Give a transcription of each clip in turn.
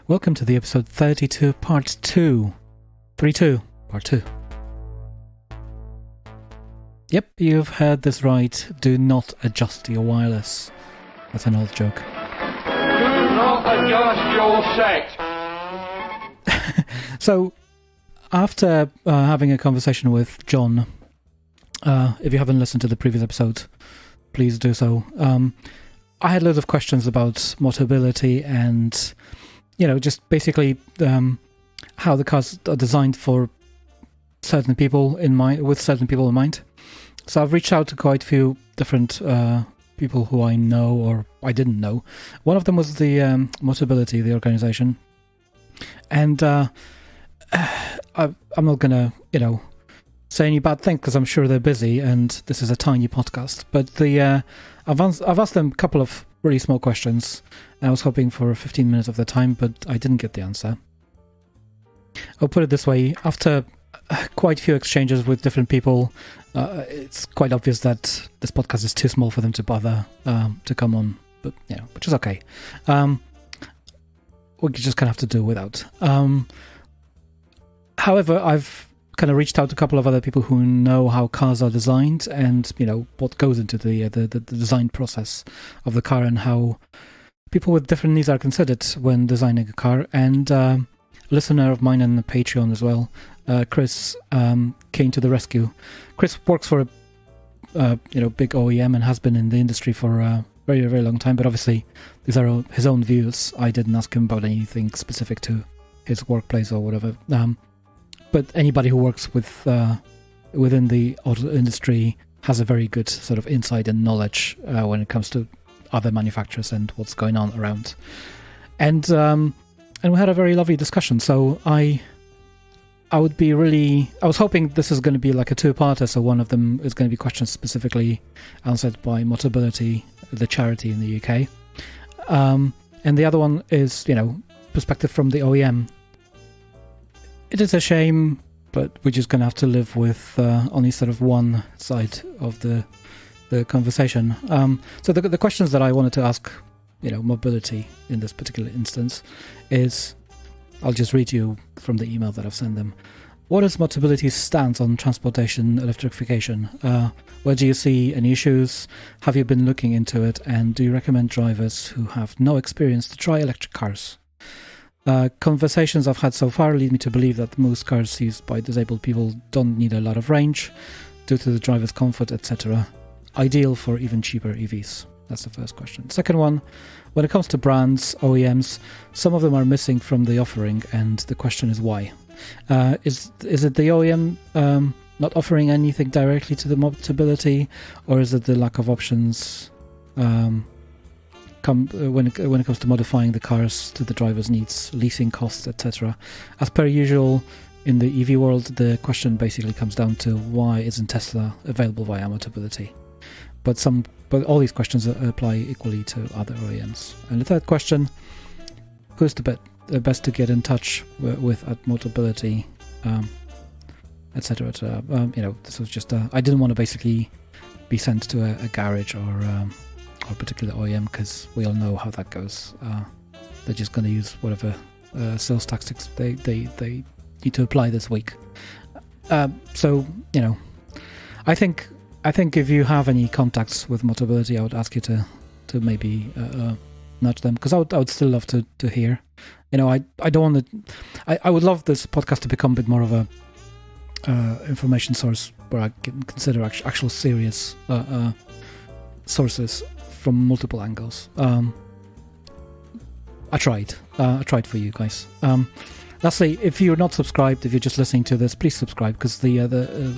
Welcome to the episode 32, part 2. 32, part 2. Yep, you've heard this right. Do not adjust your wireless. That's an old joke. Do not adjust your set. So, after having a conversation with John, if you haven't listened to the previous episode, please do so. I had loads of questions about Motability and, just basically how the cars are designed for certain people in mind, with certain people in mind. So I've reached out to quite a few different people who I know or I didn't know. One of them was the Motability, the organization. And I'm not going to, say any bad things because I'm sure they're busy and this is a tiny podcast. But I've asked them a couple of really small questions. I was hoping for 15 minutes of their time, but I didn't get the answer. I'll put it this way. After quite a few exchanges with different people, it's quite obvious that this podcast is too small for them to bother to come on, but which is okay. We just kind of have to do without. However, I've kind of reached out to a couple of other people who know how cars are designed and what goes into the design process of the car and how people with different needs are considered when designing a car. And a listener of mine on the Patreon as well, Chris, came to the rescue. Chris works for a big OEM and has been in the industry for a very, very long time, but obviously these are his own views. I didn't ask him about anything specific to his workplace or whatever. But anybody who works within the auto industry has a very good sort of insight and knowledge when it comes to other manufacturers and what's going on around. And we had a very lovely discussion. So I was hoping this is going to be like a two-parter. So one of them is going to be questions specifically answered by Motability, the charity in the UK. And the other one is, perspective from the OEM. It is a shame, but we're just going to have to live with only sort of one side of the conversation. So the questions that I wanted to ask, Mobility in this particular instance, is, I'll just read you from the email that I've sent them. What is Motability's stance on transportation electrification? Where do you see any issues? Have you been looking into it? And do you recommend drivers who have no experience to try electric cars? Conversations I've had so far lead me to believe that most cars used by disabled people don't need a lot of range due to the driver's comfort, etc. Ideal for even cheaper EVs. That's the first question. Second one, when it comes to brands, OEMs, some of them are missing from the offering, and the question is why. Is it the OEM not offering anything directly to the Motability, or is it the lack of options when it comes to modifying the cars to the driver's needs, leasing costs, etc. As per usual in the EV world, the question basically comes down to why isn't Tesla available via Motability? But all these questions apply equally to other OEMs. And the third question: who's the best to get in touch with at Motability, etc. This was just I didn't want to basically be sent to a garage or a particular OEM, because we all know how that goes. They're just going to use whatever sales tactics they need to apply this week. So I think if you have any contacts with Motability, I would ask you to maybe nudge them, because I would still love to hear. I don't want to. I would love this podcast to become a bit more of a information source where I can consider actual serious sources from multiple angles. I tried for you guys. Lastly, if you're not subscribed, if you're just listening to this, please subscribe, because the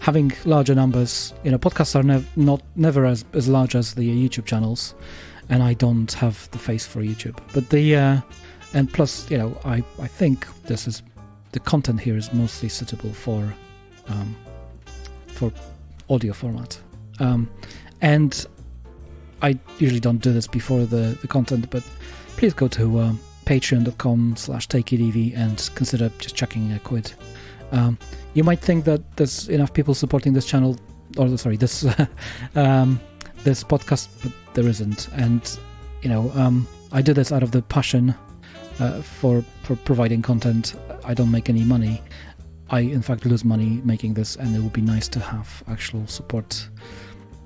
having larger numbers, podcasts are never as large as the YouTube channels, and I don't have the face for YouTube. But and plus, I think the content here is mostly suitable for audio format, and I usually don't do this before the content, but please go to patreon.com/takeitev and consider just chucking a quid. You might think that there's enough people supporting this channel, this podcast, but there isn't. And I do this out of the passion for providing content. I don't make any money. I in fact lose money making this, and it would be nice to have actual support.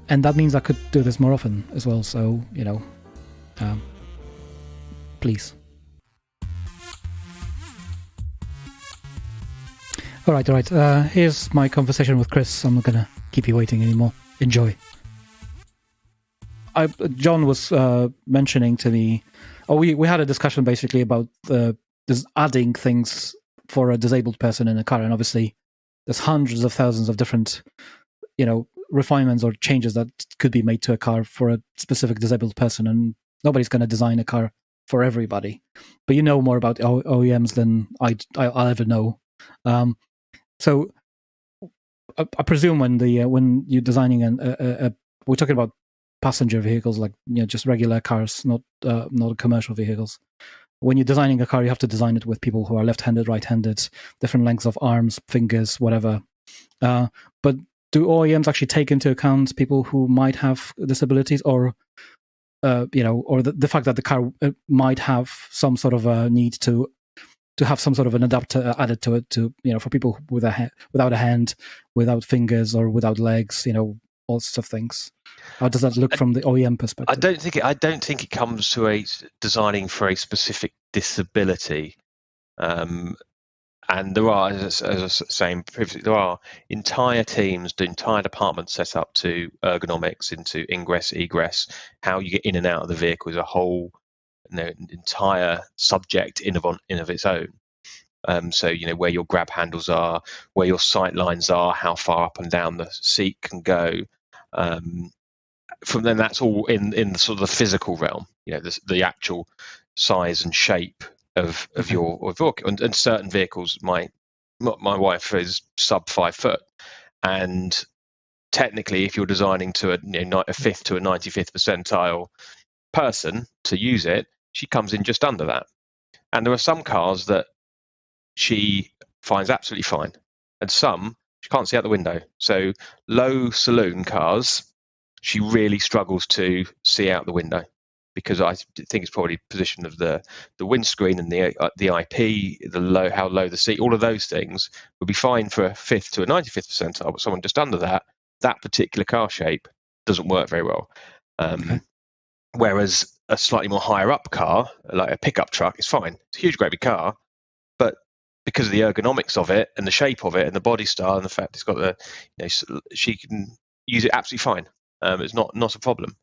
And that means I could do this more often as well. So please. All right. Here's my conversation with Chris. I'm not gonna keep you waiting anymore. Enjoy. John was mentioning to me, we had a discussion basically about adding things for a disabled person in a car, and obviously there's hundreds of thousands of different, refinements or changes that could be made to a car for a specific disabled person, and nobody's going to design a car for everybody. But you know more about OEMs than I'll ever know. So I presume when you're designing we're talking about passenger vehicles, like just regular cars, not commercial vehicles. When you're designing a car, you have to design it with people who are left-handed, right-handed, different lengths of arms, fingers, whatever. But do OEMs actually take into account people who might have disabilities, or or the fact that the car might have some sort of a need to have some sort of an adapter added to it, to for people without a hand, without fingers, or without legs, all sorts of things. How does that look from the OEM perspective? I don't think it comes to a designing for a specific disability. And there are, as I was saying previously, there are entire teams, the entire departments set up to ergonomics, into ingress, egress, how you get in and out of the vehicle is a whole entire subject in of its own. So where your grab handles are, where your sight lines are, how far up and down the seat can go. From then, that's all in the sort of the physical realm. The actual size and shape of your vehicle, and certain vehicles. My wife is sub 5 foot, and technically, if you're designing to a 5th to a 95th percentile person to use it, she comes in just under that. And there are some cars that she finds absolutely fine, and some she can't see out the window. So low saloon cars, she really struggles to see out the window, because I think it's probably position of the windscreen and the IP, how low the seat, all of those things would be fine for a 5th to a 95th percentile, but someone just under that particular car shape doesn't work very well. Okay. Whereas a slightly more higher up car, like a pickup truck, is fine. It's a huge, great big car, but because of the ergonomics of it and the shape of it and the body style and the fact it's got she can use it absolutely fine. It's not a problem.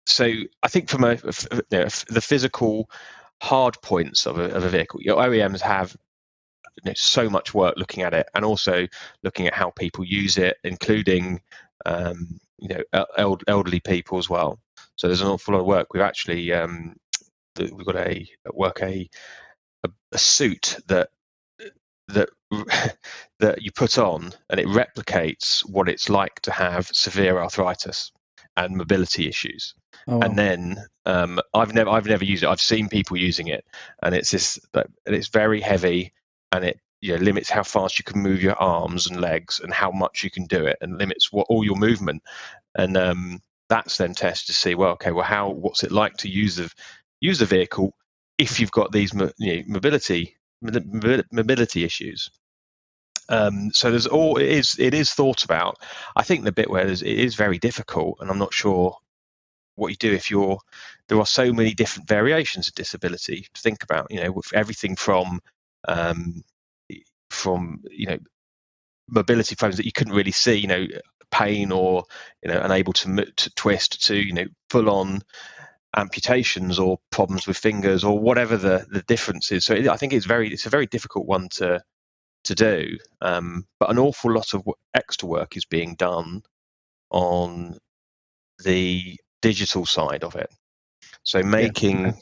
So I think from the physical hard points of a vehicle, your OEMs have so much work looking at it, and also looking at how people use it, including elderly people as well. So there's an awful lot of work. We've actually we've got a suit that you put on, and it replicates what it's like to have severe arthritis and mobility issues. Oh, wow. And then I've never used it. I've seen people using it, and it's very heavy, and it limits how fast you can move your arms and legs and how much you can do it, and limits all your movement. And that's then tested to see, what's it like to use the vehicle if you've got these mobility issues. So it is thought about. I think the bit where it is very difficult, and I'm not sure what you do if there are so many different variations of disability to think about. With everything from mobility problems that you couldn't really see, pain or unable to twist, to full on amputations or problems with fingers or whatever the difference is. So I think it's a very difficult one to do, but an awful lot of extra work is being done on the digital side of it. So making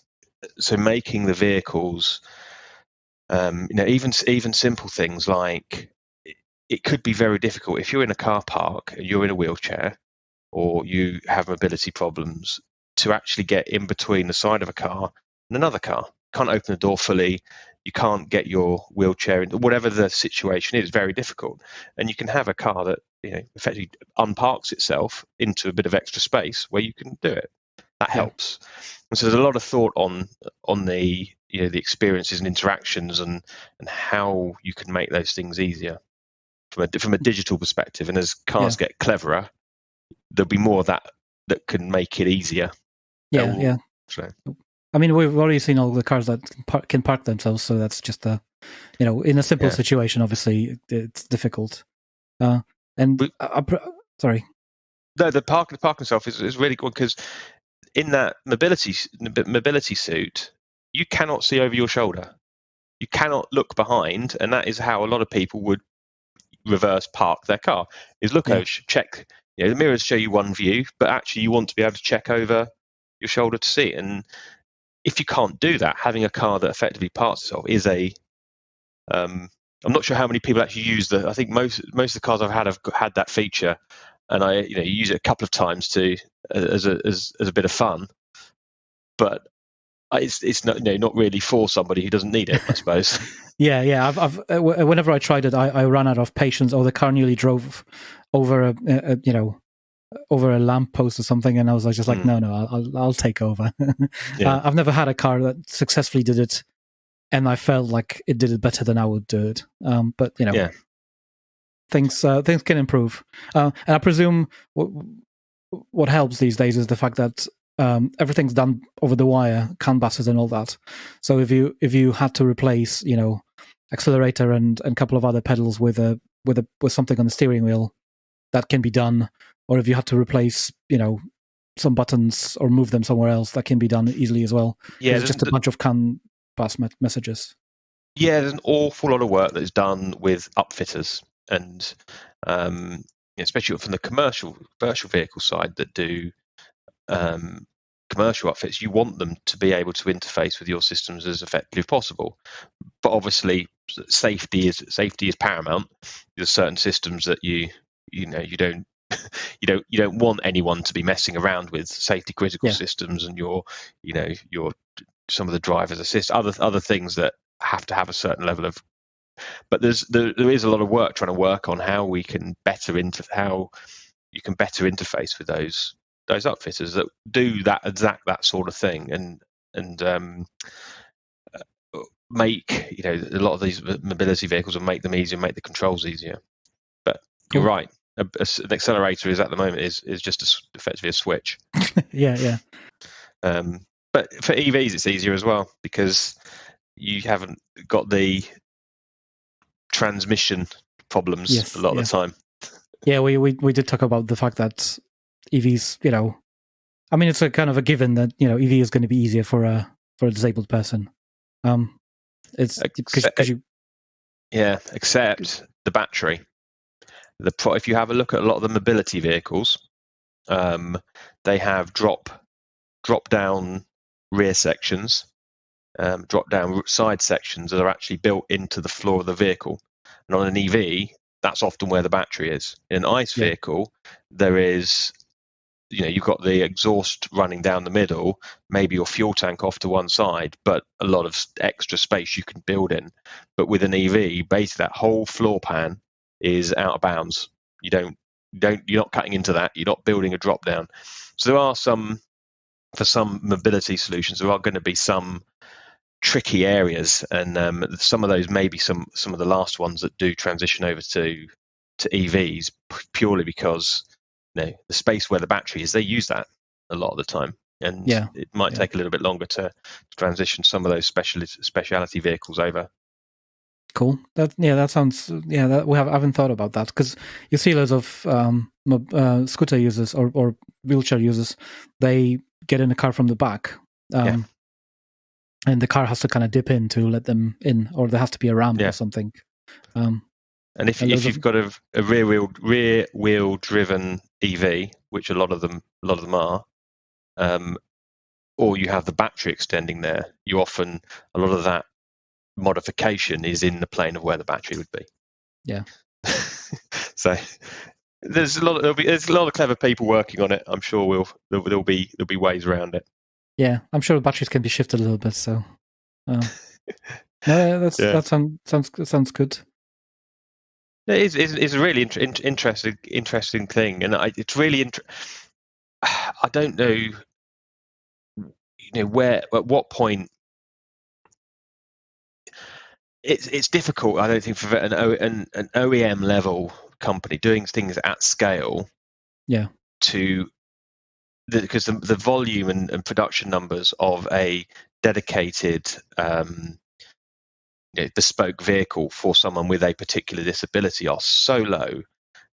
the vehicles, even simple things like, it could be very difficult if you're in a car park and you're in a wheelchair or you have mobility problems to actually get in between the side of a car and another car. You can't open the door fully. You can't get your wheelchair in. Whatever the situation is, very difficult. And you can have a car that effectively unparks itself into a bit of extra space where you can do it. That helps. And so there's a lot of thought on the the experiences and interactions and how you can make those things easier from a digital perspective. And as cars get cleverer, there'll be more of that can make it easier. Yeah. So. I mean, we've already seen all the cars that can park themselves, so that's just in a simple situation, obviously, it's difficult. Sorry. No, the park itself is really good because in that mobility suit, you cannot see over your shoulder. You cannot look behind, and that is how a lot of people would reverse park their car. Is look over, check. The mirrors show you one view, but actually you want to be able to check over your shoulder to see it. And if you can't do that, having a car that effectively parks itself is I'm not sure how many people actually use I think most of the cars I've had have had that feature, and I you use it a couple of times as a bit of fun, but it's not really for somebody who doesn't need it, I suppose. Yeah. I've whenever I tried it, I ran out of patience. Or the car nearly drove over over a lamppost or something, and I was just like, no, I'll take over. I've never had a car that successfully did it, and I felt like it did it better than I would do it. But things can improve, and I presume what helps these days is the fact that everything's done over the wire, CAN buses and all that. So if you had to replace accelerator and a couple of other pedals with something on the steering wheel, that can be done. Or if you had to replace some buttons or move them somewhere else, that can be done easily as well. Yeah, it's just a bunch of CAN bus messages. Yeah, there's an awful lot of work that is done with upfitters, and especially from the commercial vehicle side that do commercial outfits. You want them to be able to interface with your systems as effectively as possible, but obviously safety is paramount. There's certain systems that you don't you don't want anyone to be messing around with safety critical systems, and your some of the driver's assist, other things that have to have a certain level of. But there is a lot of work trying to work on how we can how you can better interface with those upfitters that do that sort of thing, and make a lot of these mobility vehicles and make them easier, make the controls easier. But you're right. An accelerator at the moment is just effectively a switch. Yeah. But for EVs, it's easier as well because you haven't got the transmission problems a lot of the time. Yeah, we did talk about the fact that EVs, I mean, it's a kind of a given that EV is going to be easier for a disabled person. It's because you. Yeah, except the battery. If you have a look at a lot of the mobility vehicles, they have drop down rear sections, drop down side sections that are actually built into the floor of the vehicle. And on an EV, that's often where the battery is. In an ICE vehicle, there is, you've got the exhaust running down the middle, maybe your fuel tank off to one side, but a lot of extra space you can build in. But with an EV, basically that whole floor pan is out of bounds. You're not cutting into that. You're not building a drop down. So there are for some mobility solutions, there are going to be some tricky areas, and some of those may be some of the last ones that do transition over to EVs purely because the space where the battery is, they use that a lot of the time, and it might take a little bit longer to transition some of those specialty vehicles over. Cool. That sounds. I haven't thought about that because you see loads of scooter users or wheelchair users. They get in the car from the back, and the car has to kind of dip in to let them in, or there has to be a ramp or something. And if you've got a rear wheel driven EV, which a lot of them are, or you have the battery extending there, you often a lot of that modification is in the plane of where the battery would be. Yeah. So there's a lot of clever people working on it. I'm sure there'll be ways around it. Yeah, I'm sure batteries can be shifted a little bit. So, that sounds good. It's a really interesting thing, and it's really I don't know. where at what point it's difficult. I don't think for an OEM level company doing things at scale. Yeah. Because the volume and production numbers of a dedicated bespoke vehicle for someone with a particular disability are so low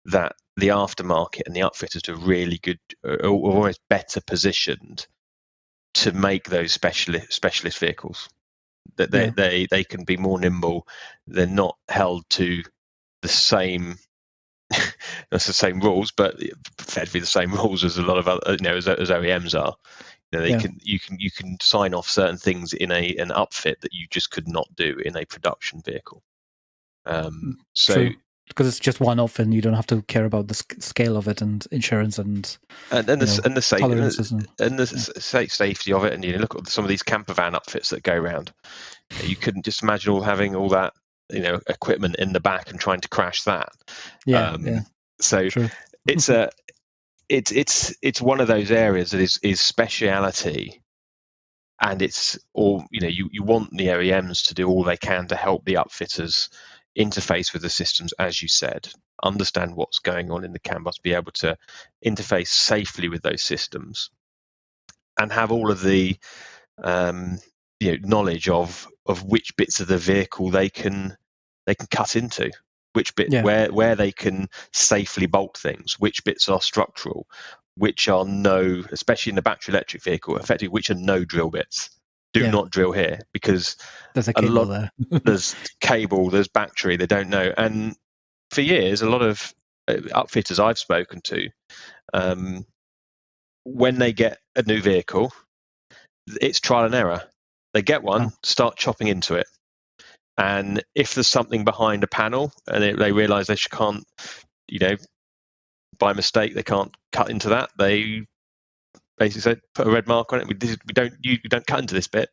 that the aftermarket and the upfitters are really good, are almost better positioned to make those specialist vehicles. That they can be more nimble. They're not held to the same that's the same rules, but effectively the same rules as a lot of other, as OEMs are. You can sign off certain things in an upfit that you just could not do in a production vehicle. True. Because it's just one off, and you don't have to care about the scale of it and insurance and the safety of it. And look at some of these camper van upfits that go around. You couldn't just imagine having all that equipment in the back and trying to crash that. So true. It's one of those areas that is speciality, and it's all you want the OEMs to do all they can to help the upfitters interface with the systems, as you said, understand what's going on in the CAN bus, be able to interface safely with those systems, and have all of the knowledge of which bits of the vehicle they can cut into, which bit where they can safely bolt things, which bits are structural, which are no, especially in the battery electric vehicle, effectively which are no drill bits. Do not drill here, because there's a cable there. There's cable, there's battery, they don't know. And for years, a lot of upfitters I've spoken to, when they get a new vehicle, it's trial and error. They get one, start chopping into it. And if there's something behind a panel and they realise they can't, by mistake, they can't cut into that, they basically say, put a red mark on it. We don't cut into this bit.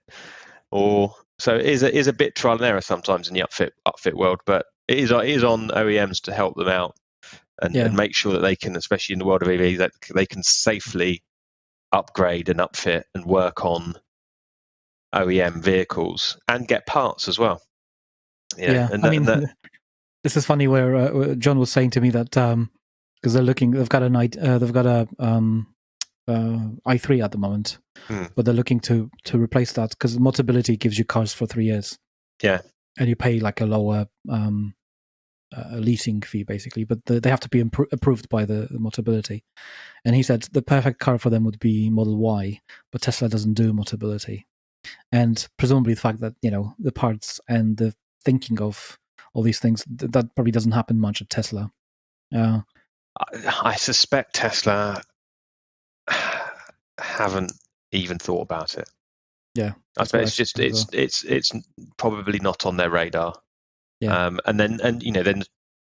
Or so it is a bit trial and error sometimes in the upfit world, but it is on OEMs to help them out and make sure that they can, especially in the world of EVs, that they can safely upgrade and upfit and work on OEM vehicles and get parts as well. This is funny where John was saying to me that because they've got a i3 at the moment, but they're looking to replace that because Motability gives you cars for 3 years. Yeah, and you pay like a lower leasing fee basically, but they have to be approved by the Motability. And he said the perfect car for them would be Model Y, but Tesla doesn't do Motability, and presumably the fact that the parts and the thinking of all these things that probably doesn't happen much at Tesla. I suspect Tesla haven't even thought about it. Yeah, I bet it's probably not on their radar. Yeah, then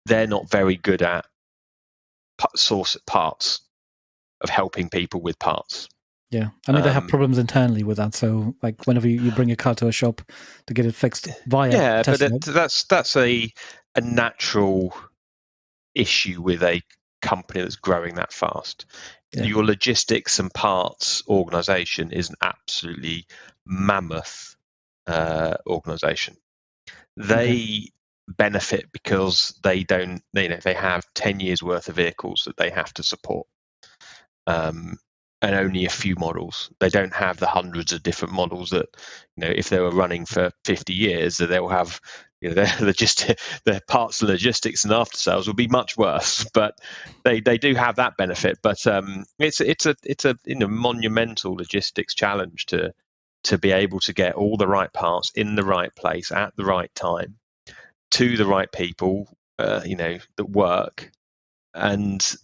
they're not very good at source parts, of helping people with parts. Yeah, I mean they have problems internally with that. So like whenever you bring a car to a shop to get it fixed via Tesla, but that's a natural issue with a company that's growing that fast. Yeah. Your logistics and parts organization is an absolutely mammoth organization. They benefit because they have 10 years worth of vehicles that they have to support, and only a few models. They don't have the hundreds of different models that if they were running for 50 years, that they'll have their parts and logistics and after sales will be much worse, but they do have that benefit. But it's a monumental logistics challenge to be able to get all the right parts in the right place at the right time to the right people, that work, and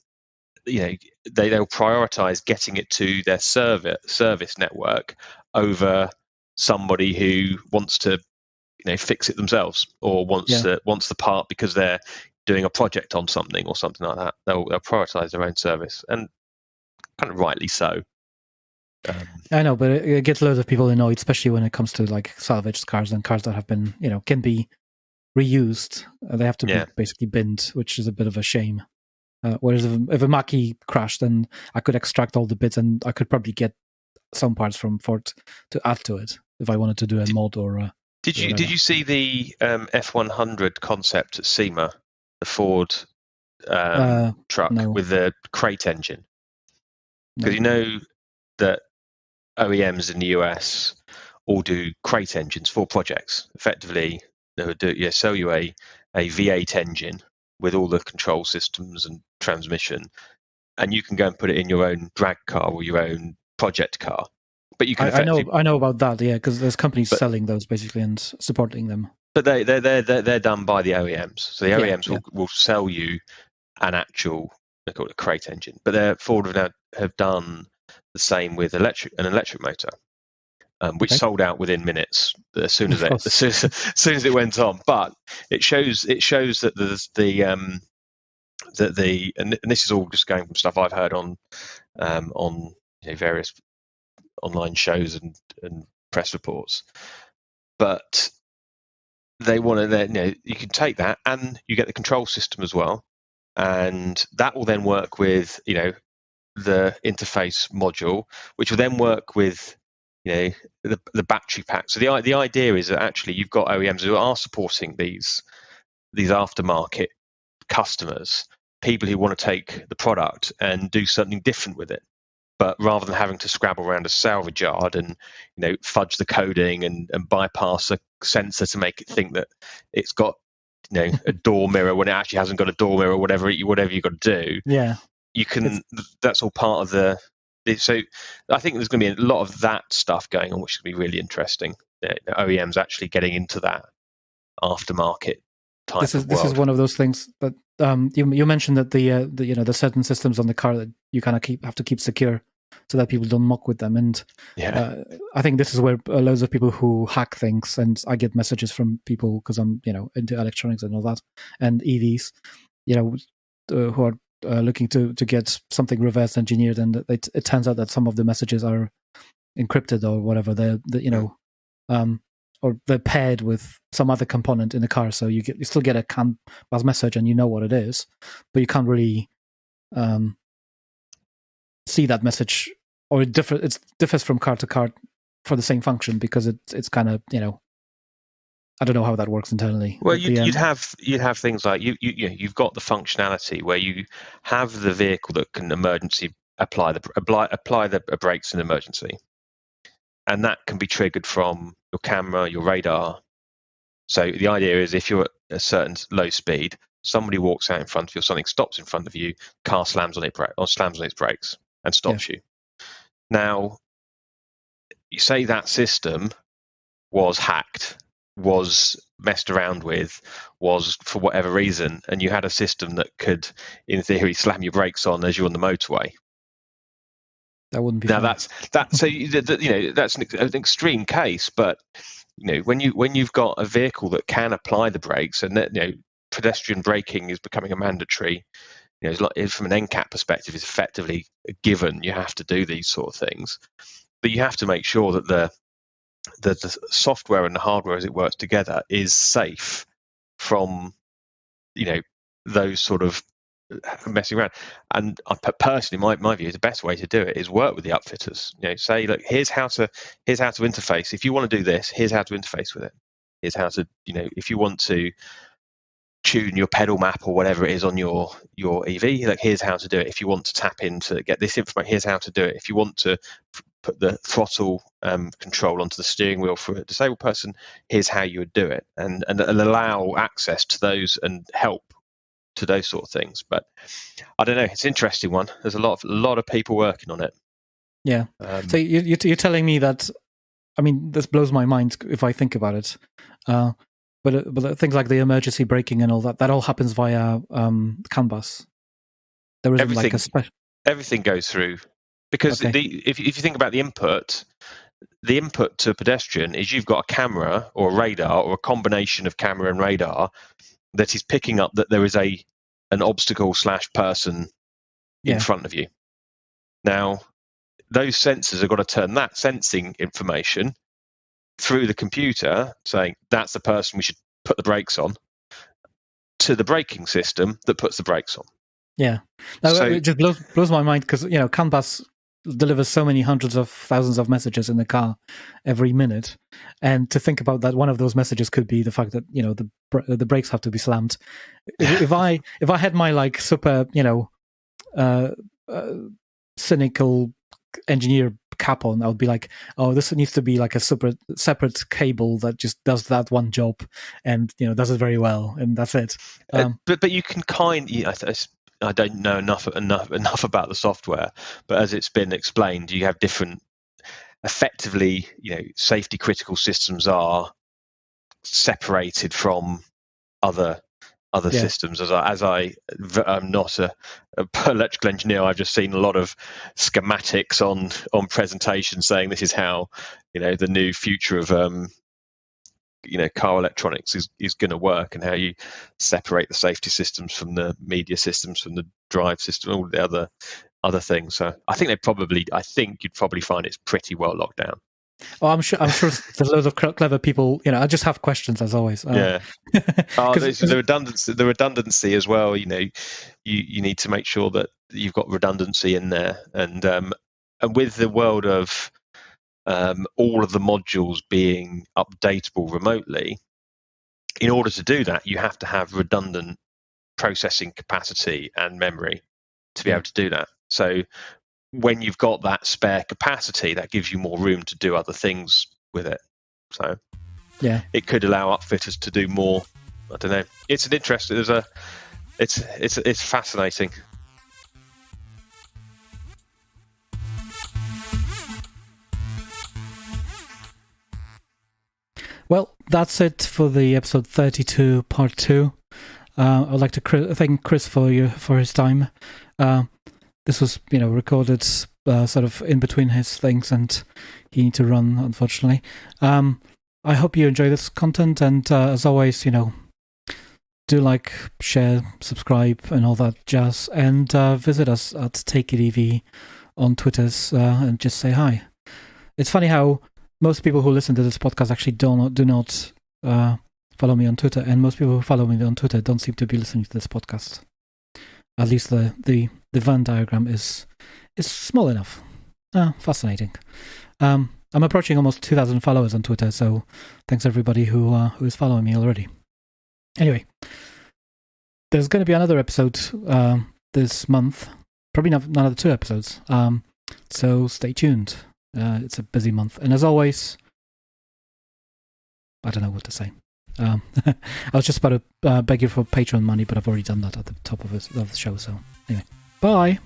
they'll prioritize getting it to their service network over somebody who wants to fix it themselves or wants the part because they're doing a project on something or something like that. They'll prioritize their own service, and kind of rightly so. I know, but it gets loads of people annoyed, especially when it comes to like salvaged cars and cars that have been can be reused. They have to be basically binned, which is a bit of a shame. Whereas if a Mackie crashed, then I could extract all the bits and I could probably get some parts from Ford to add to it if I wanted to do a mod or. Did whatever. you see the F100 concept at SEMA, the Ford truck no. with the crate engine? Because No. you know that OEMs in the US all do crate engines for projects. Effectively, they would sell you a V8 engine with all the control systems and transmission, and you can go and put it in your own drag car or your own project car. But you can I know about that, yeah, because there's companies selling those basically and supporting them. But they're done by the OEMs. So the OEMs will sell you an actual, they call it a crate engine. But Ford have done the same with an electric motor, which sold out within minutes as soon as it went on. But it shows that there's and this is all just going from stuff I've heard on various online shows and press reports. But they want to, you can take that and you get the control system as well, and that will then work with the interface module, which will then work with the battery pack. So the idea is that actually you've got OEMs who are supporting these aftermarket customers, people who want to take the product and do something different with it. But rather than having to scrabble around a salvage yard and fudge the coding and bypass a sensor to make it think that it's got a door mirror when it actually hasn't got a door mirror, whatever you've got to do. Yeah, you can. That's all part of the. So I think there's going to be a lot of that stuff going on, which is going to be really interesting. The OEMs actually getting into that aftermarket type of world. This is one of those things that you mentioned that the certain systems on the car that you kind of have to keep secure so that people don't muck with them. And I think this is where loads of people who hack things, and I get messages from people because I'm into electronics and all that and EVs, who are looking to get something reverse engineered, and it turns out that some of the messages are encrypted or whatever. Or they're paired with some other component in the car, so you still get a CAN bus message and you know what it is, but you can't really see that message, or it differs from car to car for the same function because it's kind of I don't know how that works internally. Well, you'd have things like you've got the functionality where you have the vehicle that can emergency apply the brakes in emergency, and that can be triggered from your camera, your radar. So the idea is if you're at a certain low speed, somebody walks out in front of you, or something stops in front of you, car slams on its brakes and stops you. Now, you say that system was hacked, was messed around with, was for whatever reason, and you had a system that could, in theory, slam your brakes on as you're on the motorway. That wouldn't be. Now that's so that's an extreme case, but when you've got a vehicle that can apply the brakes, and that pedestrian braking is becoming a mandatory. From an NCAP perspective, it's effectively a given. You have to do these sort of things, but you have to make sure that the software and the hardware as it works together is safe from those sort of messing around. And personally, my view is the best way to do it is work with the upfitters. Say, look, here's how to interface. If you want to do this, here's how to interface with it. Here's how to if you want to tune your pedal map or whatever it is on your EV, like here's how to do it. If you want to tap in to get this information, here's how to do it. If you want to put the throttle control onto the steering wheel for a disabled person, here's how you would do it, and allow access to those and help to those sort of things. But I don't know, it's an interesting one. There's a lot of people working on it. Yeah. So you're telling me that, I mean, this blows my mind if I think about it. But things like the emergency braking and all that all happens via CAN bus. There isn't like a special. Everything goes through because if you think about the input to a pedestrian is you've got a camera or a radar or a combination of camera and radar that is picking up that there is an obstacle / person in front of you. Now, those sensors have got to turn that sensing information through the computer, saying that's the person we should put the brakes on, to the braking system that puts the brakes on. Yeah, it just blows my mind because CAN bus delivers so many hundreds of thousands of messages in the car every minute, and to think about that, one of those messages could be the fact that the brakes have to be slammed. If I had my like super cynical engineer cap on, I would be like, oh, this needs to be like a separate cable that just does that one job and does it very well, and that's it. But you can I don't know enough about the software, but as it's been explained, you have different, effectively, safety critical systems are separated from other systems. I'm not a electrical engineer, I've just seen a lot of schematics on presentations saying this is how the new future of car electronics is going to work, and how you separate the safety systems from the media systems from the drive system, all the other things. So I think you'd probably find it's pretty well locked down. Oh, I'm sure there's loads of clever people. I just have questions as always. Yeah. The redundancy as well. You need to make sure that you've got redundancy in there, and with the world of all of the modules being updatable remotely, in order to do that, you have to have redundant processing capacity and memory to be able to do that. So when you've got that spare capacity, that gives you more room to do other things with it. So it could allow upfitters to do more. I don't know. It's an interest. It's fascinating. Well, that's it for the episode 32, part 2. I'd like to thank Chris for his time. This was, recorded sort of in between his things, and he needs to run, unfortunately. I hope you enjoy this content, and as always, do like, share, subscribe, and all that jazz, and visit us at Take It EV on Twitters and just say hi. It's funny how most people who listen to this podcast actually do not follow me on Twitter, and most people who follow me on Twitter don't seem to be listening to this podcast. At least the Venn diagram is small enough. Fascinating. I'm approaching almost 2,000 followers on Twitter, so thanks everybody who is following me already. Anyway, there's going to be another episode this month. Probably another 2 episodes. So stay tuned. It's a busy month, and as always, I don't know what to say. I was just about to beg you for Patreon money, but I've already done that at the top of the show. So anyway, bye.